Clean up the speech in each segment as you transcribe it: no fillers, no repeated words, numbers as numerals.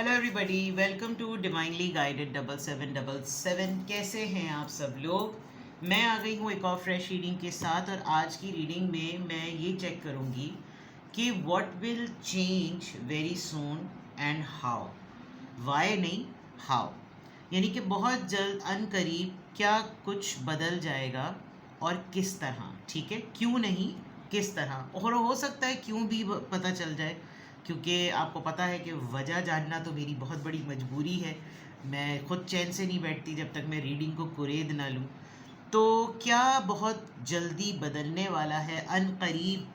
Hello everybody, welcome to divinely guided 7777। कैसे हैं आप सब लोग। मैं आ गई हूँ एक और फ्रेश रीडिंग के साथ, और आज की रीडिंग में मैं ये चेक करूँगी कि what will change very soon and how. Why नहीं, हाउ, यानी कि बहुत जल्द अनकरीब क्या कुछ बदल जाएगा और किस तरह। ठीक है, क्यों नहीं, किस तरह। और हो सकता है क्यों भी पता चल जाए, क्योंकि आपको पता है कि वजह जानना तो मेरी बहुत बड़ी मजबूरी है। मैं खुद चैन से नहीं बैठती जब तक मैं रीडिंग को कुरेद ना लूँ। तो क्या बहुत जल्दी बदलने वाला है, अनकरीब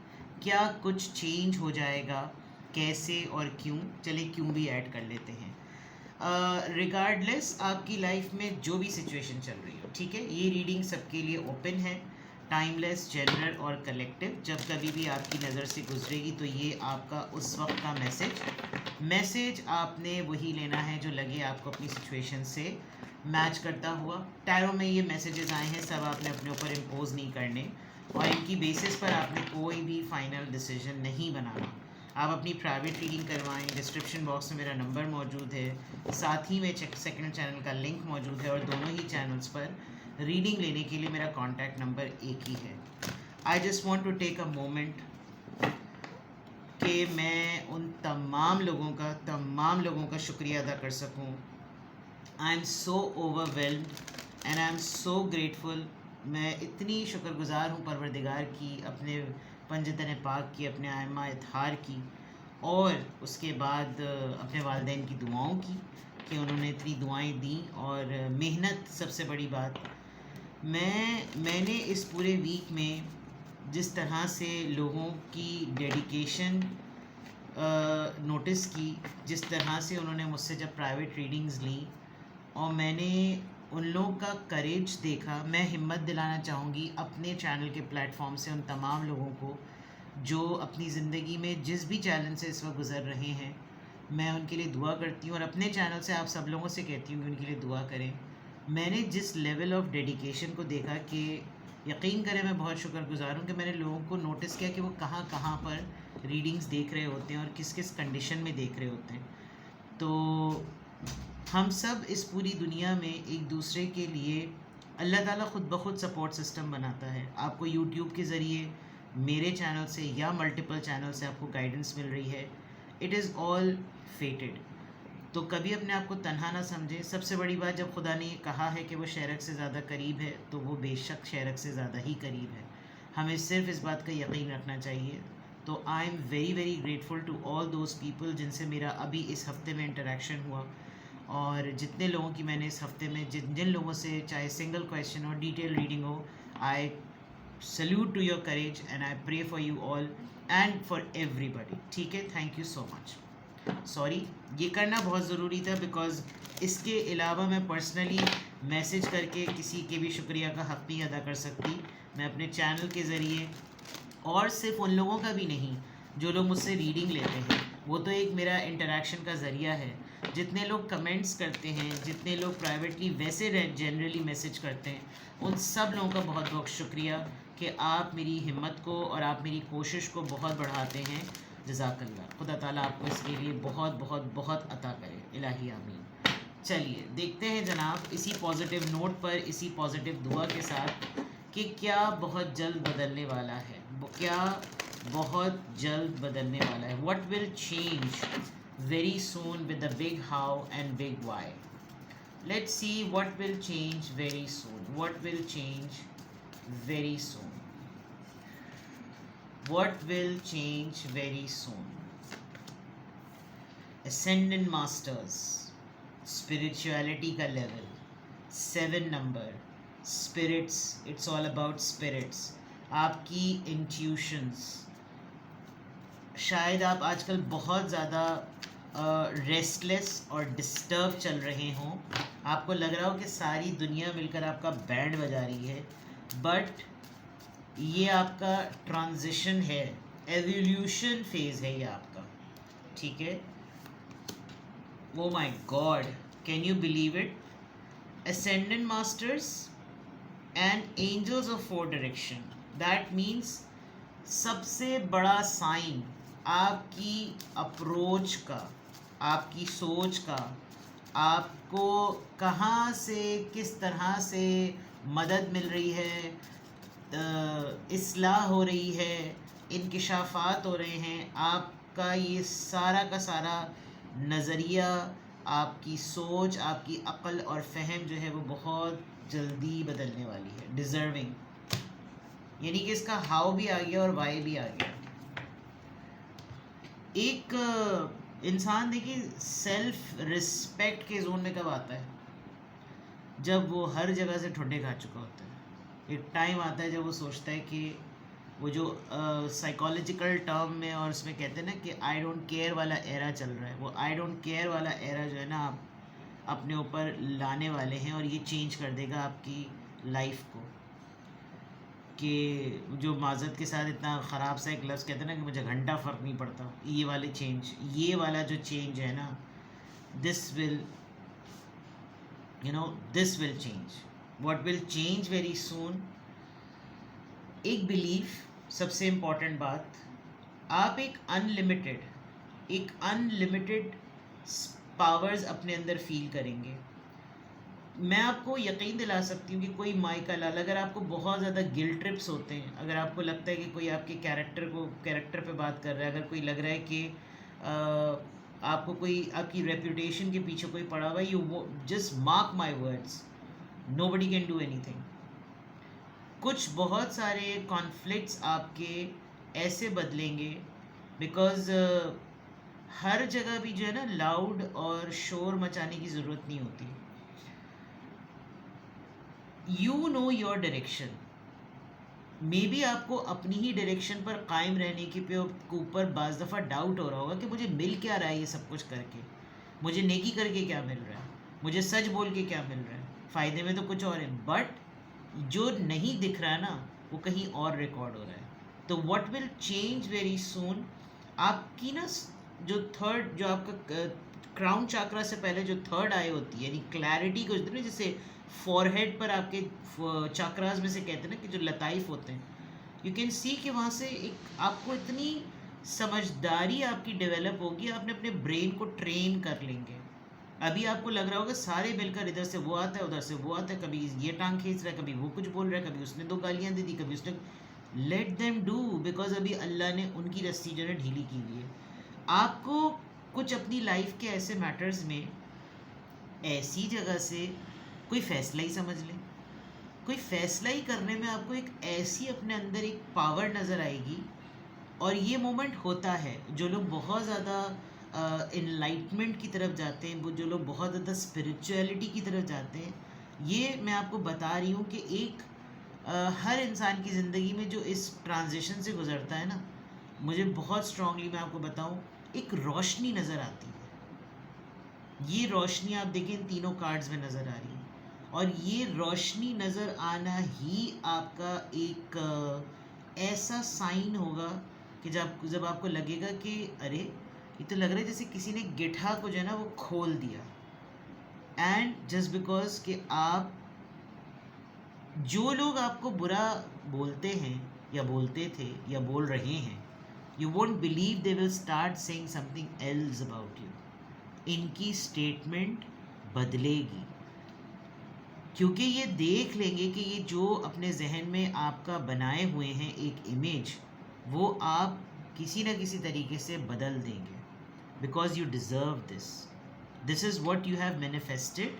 क्या कुछ चेंज हो जाएगा, कैसे और क्यों। चले क्यों भी ऐड कर लेते हैं। रिगार्डलेस आपकी लाइफ में जो भी सिचुएशन चल रही हो, ठीक है, ये रीडिंग सबके लिए ओपन है, टाइमलेस, जनरल और कलेक्टिव। जब कभी भी आपकी नज़र से गुजरेगी तो ये आपका उस वक्त का मैसेज आपने वही लेना है जो लगे आपको अपनी सिचुएशन से मैच करता हुआ। टैरो में ये मैसेजेस आए हैं, सब आपने अपने ऊपर इम्पोज नहीं करने, और इनकी बेसिस पर आपने कोई भी फाइनल डिसीजन नहीं बनाना। आप अपनी प्राइवेट रीडिंग करवाएं। डिस्क्रिप्शन बॉक्स में मेरा नंबर मौजूद है, साथ ही में सेकंड चैनल का लिंक मौजूद है, और दोनों ही चैनल्स पर रीडिंग लेने के लिए मेरा कॉन्टैक्ट नंबर एक ही है। I just want to take a moment कि मैं उन तमाम लोगों का शुक्रिया अदा कर सकूं। I am so overwhelmed and I am so grateful. मैं इतनी शुक्रगुजार हूँ परवरदिगार की, अपने पंजतन पाक की, अपने आयमा इतहार की, और उसके बाद अपने वालिदैन की दुआओं की कि उन्होंने इतनी दुआएं दी, और मेहनत सबसे बड़ी बात। मैंने इस पूरे वीक में जिस तरह से लोगों की डेडिकेशन नोटिस की, जिस तरह से उन्होंने मुझसे जब प्राइवेट रीडिंग्स ली और मैंने उन लोगों का करेज देखा, मैं हिम्मत दिलाना चाहूँगी अपने चैनल के प्लेटफॉर्म से उन तमाम लोगों को जो अपनी ज़िंदगी में जिस भी चैलेंज से इस वक्त गुज़र रहे हैं। मैं उनके लिए दुआ करती हूँ, और अपने चैनल से आप सब लोगों से कहती हूँ कि उनके लिए दुआ करें। मैंने जिस लेवल ऑफ डेडिकेशन को देखा कि यकीन करें, मैं बहुत शुक्रगुजार हूँ कि मैंने लोगों को नोटिस किया कि वो कहाँ कहाँ पर रीडिंग्स देख रहे होते हैं और किस किस कंडीशन में देख रहे होते हैं। तो हम सब इस पूरी दुनिया में एक दूसरे के लिए अल्लाह ताला खुद ब खुद सपोर्ट सिस्टम बनाता है। आपको यूट्यूब के ज़रिए, मेरे चैनल से या मल्टीपल चैनल से आपको गाइडेंस मिल रही है। It is all फेटेड। तो कभी अपने आप को तन्हा ना समझें। सबसे बड़ी बात, जब खुदा ने ये कहा है कि वो शरक से ज़्यादा करीब है, तो वो बेशक शरक से ज़्यादा ही करीब है। हमें सिर्फ इस बात का यकीन रखना चाहिए। तो I am very very grateful to all those people जिनसे मेरा अभी इस हफ्ते में इंटरेक्शन हुआ, और जितने लोगों की मैंने इस हफ्ते में जिन जिन लोगों से चाहे सिंगल क्वेश्चन और डिटेल रीडिंग हो, I salute to your courage and I pray for you all and for everybody. ठीक है, thank you so much. Sorry, ये करना बहुत ज़रूरी था, बिकॉज़ इसके अलावा मैं पर्सनली मैसेज करके किसी के भी शुक्रिया का हक़ नहीं अदा कर सकती। मैं अपने चैनल के ज़रिए, और सिर्फ उन लोगों का भी नहीं जो लोग मुझसे रीडिंग लेते हैं, वो तो एक मेरा इंटरेक्शन का ज़रिया है। जितने लोग कमेंट्स करते हैं, जितने लोग प्राइवेटली वैसे जनरली मैसेज करते हैं, उन सब लोगों का बहुत बहुत शुक्रिया कि आप मेरी हिम्मत को और आप मेरी कोशिश को बहुत बढ़ाते हैं। जज़ाकल्लाह। खुदा ताला आपको इसके लिए बहुत बहुत बहुत अता करे, इलाही आमीन। चलिए देखते हैं जनाब, इसी पॉजिटिव नोट पर, इसी पॉजिटिव दुआ के साथ, कि क्या बहुत जल्द बदलने वाला है, क्या बहुत जल्द बदलने वाला है। What will change very soon with the big how and big why. Let's see what will change very soon. What will change very soon. What will change very soon? Ascendant Masters, spirituality का level, 7 number, spirits, it's all about spirits, आपकी intuitions। शायद आप आजकल बहुत ज़्यादा restless और disturb चल रहे हों। आपको लग रहा हो कि सारी दुनिया मिलकर आपका बैंड बजा रही है, बट ये आपका ट्रांजिशन है, एवोल्यूशन फेज है ये आपका। ठीक है, oh my God, can you believe it. Ascendant masters and angels of 4 direction, that means सबसे बड़ा साइन आपकी अप्रोच का, आपकी सोच का, आपको कहाँ से किस तरह से मदद मिल रही है, इस्लाह हो रही है, इंकिशाफात हो रहे हैं, आपका ये सारा का सारा नज़रिया, आपकी सोच, आपकी अक्ल और फ़हम जो है वो बहुत जल्दी बदलने वाली है। डिज़र्विंग यानी कि इसका हाउ भी आ गया और वाई भी आ गया। एक इंसान देखिए सेल्फ रिस्पेक्ट के जोन में कब आता है, जब वो हर जगह से ठुड्डे खा चुका होता है। एक टाइम आता है जब वो सोचता है कि वो जो साइकोलॉजिकल टर्म में और उसमें कहते हैं ना कि आई डोंट केयर वाला एरा चल रहा है, वो आई डोंट केयर वाला एरा जो है ना आप अपने ऊपर लाने वाले हैं, और ये चेंज कर देगा आपकी लाइफ को। कि जो माज़रत के साथ इतना ख़राब सा एक लफ्ज़ कहते हैं ना कि मुझे घंटा फ़र्क नहीं पड़ता, ये वाले चेंज, ये वाला जो चेंज है ना, this will this will change. What will change very सून, एक बिलीफ, सबसे इम्पॉर्टेंट बात, आप एक अनलिमिटेड पावर्स अपने अंदर फील करेंगे। मैं आपको यकीन दिला सकती हूँ कि कोई माइकल, अगर आपको बहुत ज़्यादा गिल्ट ट्रिप्स होते हैं, अगर आपको लगता है कि कोई आपके कैरेक्टर पे बात कर रहा है, अगर कोई लग रहा है कि आपको कोई आपकी रेपुटेशन के पीछे कोई पड़ा हुआ है, you just mark my words, nobody can do anything. कुछ बहुत सारे कॉन्फ्लिक्ट्स आपके ऐसे बदलेंगे बिकॉज हर जगह भी जो है ना लाउड और शोर मचाने की ज़रूरत नहीं होती। You know your direction, may be आपको अपनी ही डायरेक्शन पर कायम रहने के ऊपर बाज़ दफ़ा डाउट हो रहा होगा कि मुझे मिल क्या रहा है ये सब कुछ करके, मुझे नेकी करके क्या मिल रहा है, मुझे सच बोल के क्या मिल रहा है, फ़ायदे में तो कुछ और है, बट जो नहीं दिख रहा है ना वो कहीं और रिकॉर्ड हो रहा है। तो व्हाट विल चेंज वेरी सून, आपकी ना जो थर्ड, जो आपका क्राउन चाकरा से पहले जो थर्ड आई होती है, यानी क्लैरिटी को, जैसे फॉरहेड पर आपके चाक्रास में से कहते हैं ना कि जो लताइफ होते हैं, यू कैन सी कि वहाँ से एक आपको इतनी समझदारी आपकी डेवलप होगी, आपने अपने ब्रेन को ट्रेन कर लेंगे। अभी आपको लग रहा होगा सारे मिलकर इधर से वो आता है, उधर से वो आता है, कभी ये टांग खींच रहा है, कभी वो कुछ बोल रहा है, कभी उसने दो गालियाँ दे दी, कभी उसने, लेट देम डू, बिकॉज अभी अल्लाह ने उनकी रस्सी जो है ढीली की हुई है। आपको कुछ अपनी लाइफ के ऐसे मैटर्स में ऐसी जगह से कोई फ़ैसला ही समझ लें, कोई फ़ैसला ही करने में आपको एक ऐसी अपने अंदर एक पावर नज़र आएगी। और ये मोमेंट होता है, जो लोग बहुत ज़्यादा इनलाइटमेंट की तरफ जाते हैं, वो जो लोग बहुत ज़्यादा स्पिरिचुअलिटी की तरफ जाते हैं, ये मैं आपको बता रही हूँ कि एक हर इंसान की ज़िंदगी में जो इस ट्रांजिशन से गुज़रता है ना, मुझे बहुत स्ट्रांगली मैं आपको बताऊँ, एक रोशनी नज़र आती है। ये रोशनी आप देखें इन तीनों कार्ड्स में नज़र आ रही है, और ये रोशनी नज़र आना ही आपका एक ऐसा साइन होगा कि जब आपको लगेगा कि अरे ये तो लग रहा है जैसे किसी ने गिठा को जो है ना वो खोल दिया, एंड जस्ट बिकॉज कि आप, जो लोग आपको बुरा बोलते हैं या बोलते थे या बोल रहे हैं, you won't believe they will start saying something else about you. इनकी स्टेटमेंट बदलेगी, क्योंकि ये देख लेंगे कि ये जो अपने जहन में आपका बनाए हुए हैं एक इमेज, वो आप किसी न किसी तरीके से बदल देंगे, because you deserve this, this is what you have manifested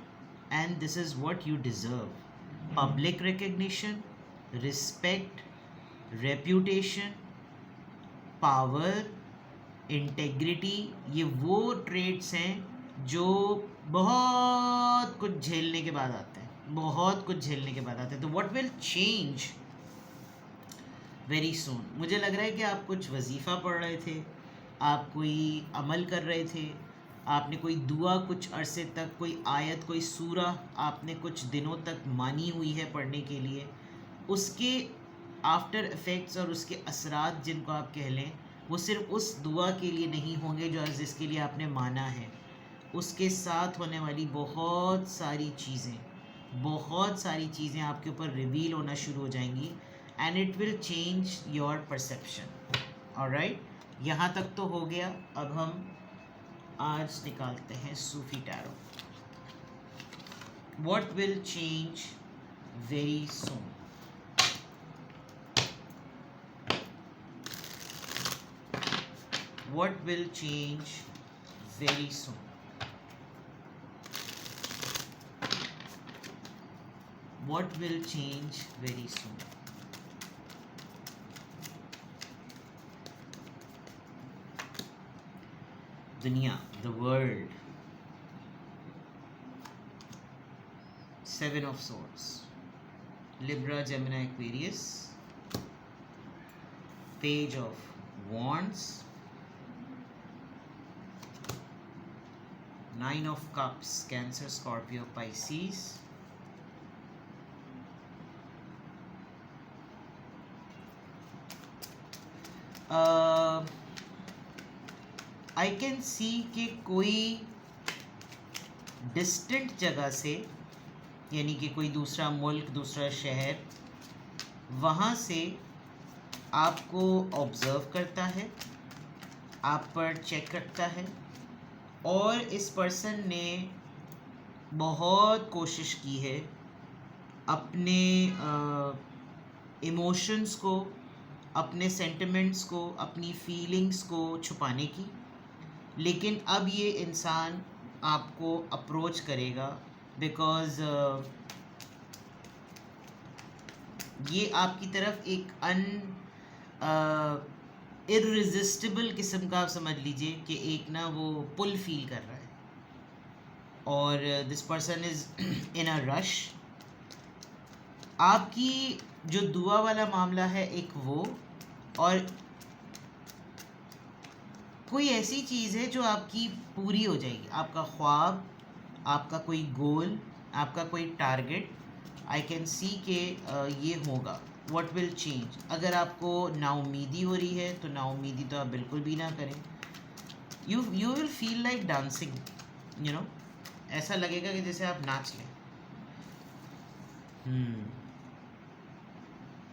and this is what you deserve. Public recognition, respect, reputation, power, integrity, ये वो ट्रेड्स हैं जो बहुत कुछ झेलने के बाद आते हैं, बहुत कुछ झेलने के बाद आते हैं। तो व्हाट विल चेंज वेरी सून, मुझे लग रहा है कि आप कुछ वजीफ़ा पढ़ रहे थे, आप कोई अमल कर रहे थे, आपने कोई दुआ कुछ अरसे तक, कोई आयत, कोई सूरा आपने कुछ दिनों तक मानी हुई है पढ़ने के लिए, उसके आफ्टर इफ़ेक्ट्स और उसके असरात जिनको आप कह लें, वो सिर्फ उस दुआ के लिए नहीं होंगे जो जिसके लिए आपने माना है, उसके साथ होने वाली बहुत सारी चीज़ें आपके ऊपर रिवील होना शुरू हो जाएंगी, and it will change your perception. Alright, यहाँ तक तो हो गया। अब हम आज निकालते हैं सूफी tarot. What will change very soon? What will change very soon? What will change very soon? दुनिया, the world. Seven of Swords. Libra, Gemini, Aquarius. Page of Wands. Nine of Cups, Cancer, Scorpio, Pisces. I can see कि कोई distant जगह से, यानी कि कोई दूसरा मुल्क, दूसरा शहर, वहाँ से आपको ऑब्ज़र्व करता है, आप पर चेक करता है, और इस पर्सन ने बहुत कोशिश की है अपने इमोशंस को, अपने सेंटिमेंट्स को, अपनी फीलिंग्स को छुपाने की, लेकिन अब ये इंसान आपको अप्रोच करेगा बिकॉज़ ये आपकी तरफ एक इररेजिस्टिबल किस्म का, आप समझ लीजिए कि एक ना वो पुल फील कर रहा है, और this person is in a rush. आपकी जो दुआ वाला मामला है एक वो, और कोई ऐसी चीज़ है जो आपकी पूरी हो जाएगी, आपका ख्वाब, आपका कोई गोल, आपका कोई टारगेट। आई कैन सी के ये होगा। What will change? अगर आपको नाउमीदी हो रही है तो नाउमीदी तो आप बिल्कुल भी ना करें। You will feel like dancing, you know, ऐसा लगेगा कि जैसे आप नाच लें।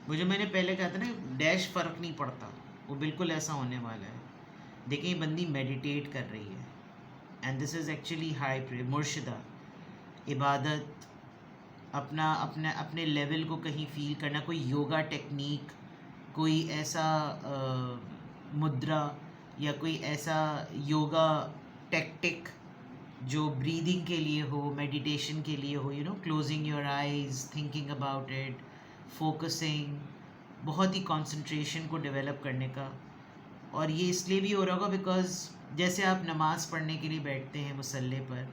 वो जो मैंने पहले कहा था ना, डैश फ़र्क नहीं पड़ता, वो बिल्कुल ऐसा होने वाला है। देखिए ये बंदी मेडिटेट कर रही है, and this is actually high pray, मुर्शिदा, इबादत, अपना अपना अपने लेवल को कहीं फील करना, कोई योगा टेक्निक, कोई ऐसा मुद्रा या कोई ऐसा योगा टेक्टिक जो ब्रीदिंग के लिए हो, मेडिटेशन के लिए हो, you know, closing your eyes, thinking about it, focusing, बहुत ही कंसंट्रेशन को डेवलप करने का। और ये इसलिए भी हो रहा होगा बिकॉज़ जैसे आप नमाज़ पढ़ने के लिए बैठते हैं मुसल्ले पर,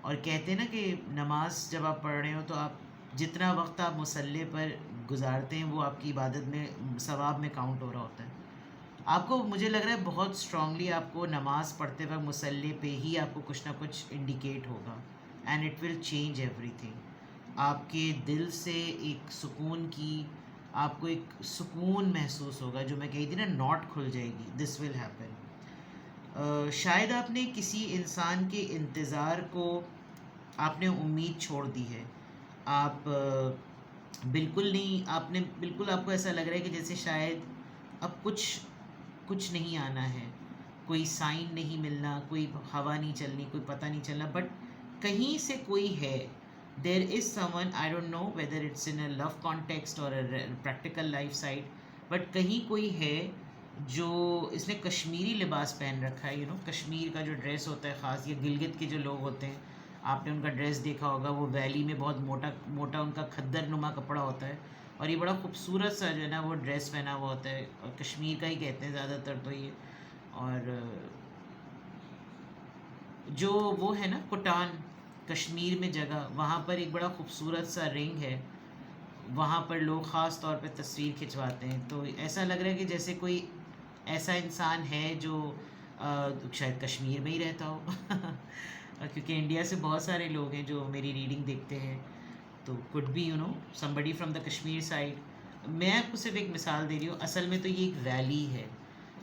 और कहते हैं ना कि नमाज जब आप पढ़ रहे हो तो आप जितना वक्त आप मुसल्ले पर गुजारते हैं वो आपकी इबादत में, सवाब में काउंट हो रहा होता है। आपको, मुझे लग रहा है बहुत स्ट्रांगली आपको नमाज़ पढ़ते वक्त मुसल्ले पे ही आपको कुछ ना कुछ इंडिकेट होगा, and it will change everything. आपके दिल से एक सुकून की, आपको एक सुकून महसूस होगा, जो मैं कही थी ना, नॉट खुल जाएगी, दिस विल हैपन। शायद आपने किसी इंसान के इंतज़ार को, आपने उम्मीद छोड़ दी है, आप बिल्कुल नहीं, आपने बिल्कुल, आपको ऐसा लग रहा है कि जैसे शायद अब कुछ नहीं आना है, कोई साइन नहीं मिलना, कोई हवा नहीं चलनी, कोई पता नहीं चलना, बट कहीं से कोई है, there is someone, I don't know whether it's in a love context और a practical life side, but कहीं कोई है जो, इसने कश्मीरी लिबास पहन रखा है, यू नो, कश्मीर का जो ड्रेस होता है ख़ास, ये गिलगित के जो लोग होते हैं, आपने उनका ड्रेस देखा होगा, वो वैली में बहुत मोटा मोटा उनका खद्दर नुमा कपड़ा होता है, और ये बड़ा खूबसूरत सा जो है ना वो ड्रेस पहना हुआ होता है, और कश्मीर का ही कहते हैं ज़्यादातर तो ये। और जो वो है ना कोटान, कश्मीर में जगह, वहाँ पर एक बड़ा खूबसूरत सा रिंग है, वहाँ पर लोग ख़ास तौर पे तस्वीर खिंचवाते हैं। तो ऐसा लग रहा है कि जैसे कोई ऐसा इंसान है जो शायद कश्मीर में ही रहता हो क्योंकि इंडिया से बहुत सारे लोग हैं जो मेरी रीडिंग देखते हैं, तो could be, you know, somebody from the Kashmir side. मैं आपको सिर्फ एक मिसाल दे रही हूँ, असल में तो ये एक वैली है,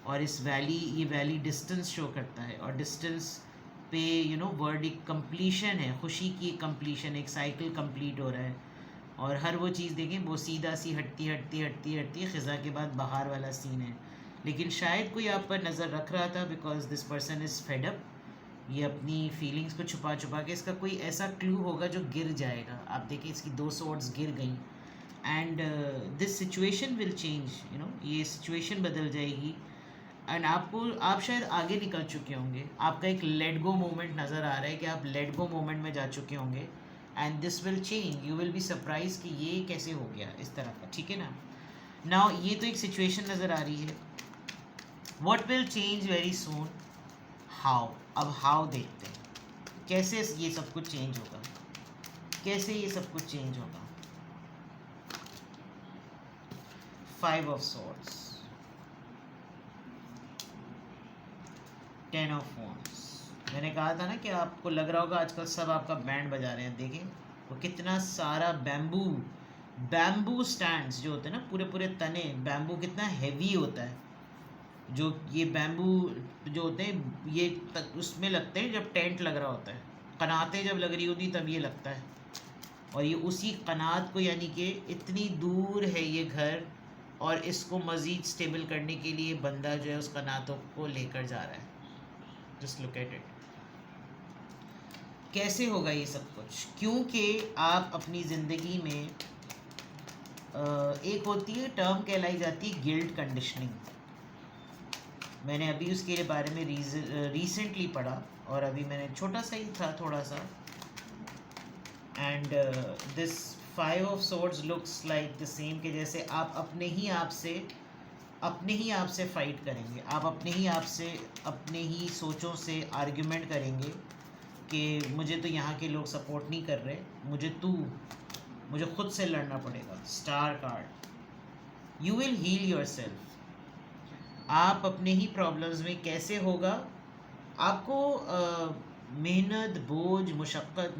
और इस वैली, ये वैली डिस्टेंस शो करता है, और डिस्टेंस पे, यू नो, वर्ड एक कंप्लीशन है, खुशी की एक कंप्लीशन, एक साइकिल कंप्लीट हो रहा है, और हर वो चीज़ देखें वो सीधा सी हटती हटती हटती हटती ख़ज़ा के बाद बाहर वाला सीन है। लेकिन शायद कोई आप पर नज़र रख रहा था because this person is fed up, ये अपनी फीलिंग्स को छुपा छुपा के, इसका कोई ऐसा क्लू होगा जो गिर जाएगा। आप देखिए इसकी 2 सॉर्ड्स गिर गई and this situation will change, you know, ये सिचुएशन बदल जाएगी एंड आप शायद आगे निकल चुके होंगे। आपका एक लेट गो मोमेंट नज़र आ रहा है कि आप लेट गो मोमेंट में जा चुके होंगे and this will change, you will be surprise कि ये कैसे हो गया इस तरह का, ठीक है ना। नाउ ये तो एक सिचुएशन नज़र आ रही है। What will change very soon, how. अब हाउ देखते हैं कैसे ये सब कुछ चेंज होगा, कैसे ये सब कुछ चेंज होगा। 5 ऑफ सॉर्ड्स, 10 ऑफ वॉन्ड्स। मैंने कहा था ना कि आपको लग रहा होगा आजकल सब आपका बैंड बजा रहे हैं। देखें वो कितना सारा बैम्बू स्टैंड्स जो होते हैं ना, पूरे पूरे तने बैम्बू, कितना हैवी होता है। जो ये बैम्बू जो होते हैं ये उसमें लगते हैं जब टेंट लग रहा होता है, कनातें जब लग रही होती तब ये लगता है। और ये उसी कनात को, यानी कि इतनी दूर है ये घर, और इसको मज़ीद स्टेबल करने के लिए बंदा जो है उस कनातों को लेकर जा रहा है। Just look at it. कैसे होगा ये सब कुछ, क्योंकि आप अपनी ज़िंदगी में एक होती है टर्म कहलाई जाती है गिल्ट कंडीशनिंग। मैंने अभी उसके बारे में रिसेंटली पढ़ा, और अभी मैंने छोटा सा ही था थोड़ा सा, and this 5 of swords looks like the same, कि जैसे आप अपने ही आप से फाइट करेंगे। आप अपने ही सोचों से आर्ग्यूमेंट करेंगे कि मुझे तो यहाँ के लोग सपोर्ट नहीं कर रहे, मुझे खुद से लड़ना पड़ेगा। Star card, you will heal your self. आप अपने ही प्रॉब्लम्स में कैसे होगा, आपको मेहनत बोझ मुशक्क़त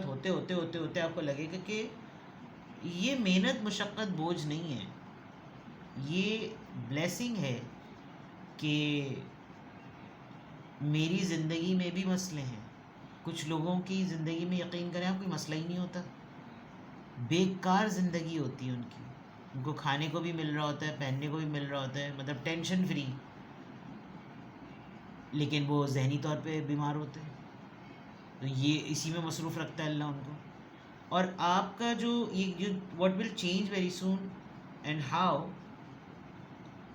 होते होते आपको लगेगा कि ये मेहनत मुशक्क़त बोझ नहीं है, ये ब्लेसिंग है कि मेरी ज़िंदगी में भी मसले हैं। कुछ लोगों की ज़िंदगी में यकीन करें आप कोई मसला ही नहीं होता, बेकार ज़िंदगी होती है उनकी। उनको खाने को भी मिल रहा होता है, पहनने को भी मिल रहा होता है, मतलब टेंशन फ्री, लेकिन वो जहनी तौर पे बीमार होते हैं। तो ये इसी में मसरूफ़ रखता है अल्लाह उनको। और आपका जो what will change very soon and how,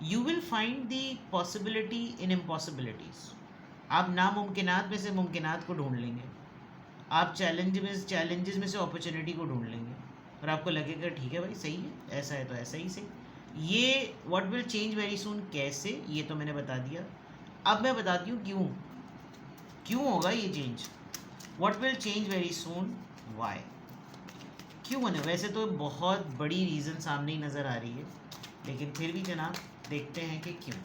you will find the possibility in impossibilities. आप नामुमकिनात में से मुमकिनात को ढूंढ लेंगे, आप चैलेंजेस में से अपॉर्चुनिटी को ढूंढ लेंगे, और आपको लगेगा ठीक है भाई सही है, ऐसा है तो ऐसा ही सही। ये व्हाट विल चेंज वेरी सून कैसे, ये तो मैंने बता दिया। अब मैं बताती हूँ क्यों होगा ये change. What will change very soon, why, क्यों होने। वैसे तो बहुत बड़ी रीज़न सामने ही नज़र आ रही है, लेकिन फिर भी जनाब देखते हैं कि क्यों।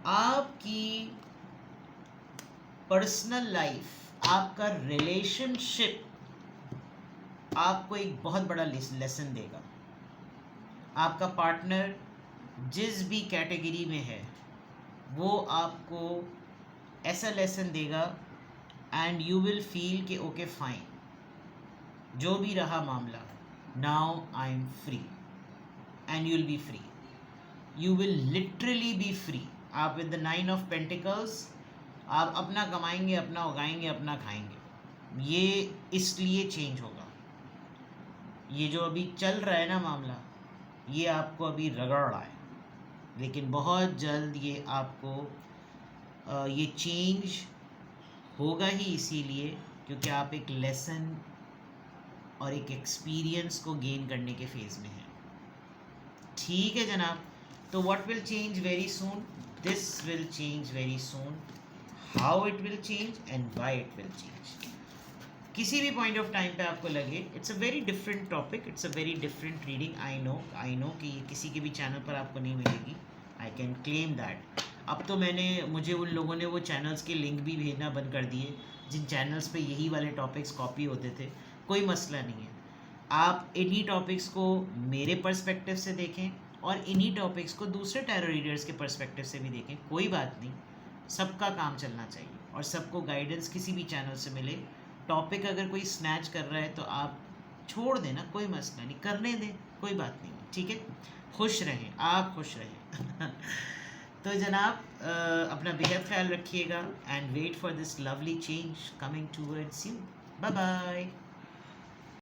आपकी पर्सनल लाइफ, आपका रिलेशनशिप आपको एक बहुत बड़ा लेसन देगा। आपका पार्टनर जिस भी कैटेगरी में है वो आपको ऐसा लेसन देगा एंड यू विल फील कि ओके फाइन, जो भी रहा मामला, now I am free, and you will be free, you will literally be free. आप विद द 9 ऑफ पेंटिकल्स, आप अपना कमाएंगे, अपना उगाएंगे, अपना खाएंगे। ये इसलिए चेंज होगा। ये जो अभी चल रहा है ना मामला, ये आपको अभी रगड़ रहा है, लेकिन बहुत जल्द ये आपको ये चेंज होगा ही, इसीलिए क्योंकि आप एक लेसन और एक एक्सपीरियंस को गेन करने के फेज़ में हैं। ठीक है जनाब, तो what will change very soon, this will change very soon, how it will change and why it will change. किसी भी पॉइंट ऑफ टाइम पे आपको लगे it's a very different topic, it's a very different reading, I know कि किसी के भी channel पर आपको नहीं मिलेगी, आई कैन क्लेम दैट। अब तो मुझे उन लोगों ने वो चैनल्स के लिंक भी भेजना बंद कर दिए जिन चैनल्स पे यही वाले टॉपिक्स कॉपी होते थे। कोई मसला नहीं है, आप इन्हीं टॉपिक्स को मेरे पर्सपेक्टिव से देखें और इन्हीं टॉपिक्स को दूसरे टैरो रीडर्स के पर्सपेक्टिव से भी देखें, कोई बात नहीं, सबका काम चलना चाहिए और सबको गाइडेंस किसी भी चैनल से मिले। टॉपिक अगर कोई स्नैच कर रहा है तो आप छोड़ देना, कोई मसला नहीं, करने दें, कोई बात नहीं, ठीक है, खुश रहें, आप खुश रहें। तो जनाब अपना बेहद ख्याल रखिएगा and wait for this lovely change coming towards you. Bye bye.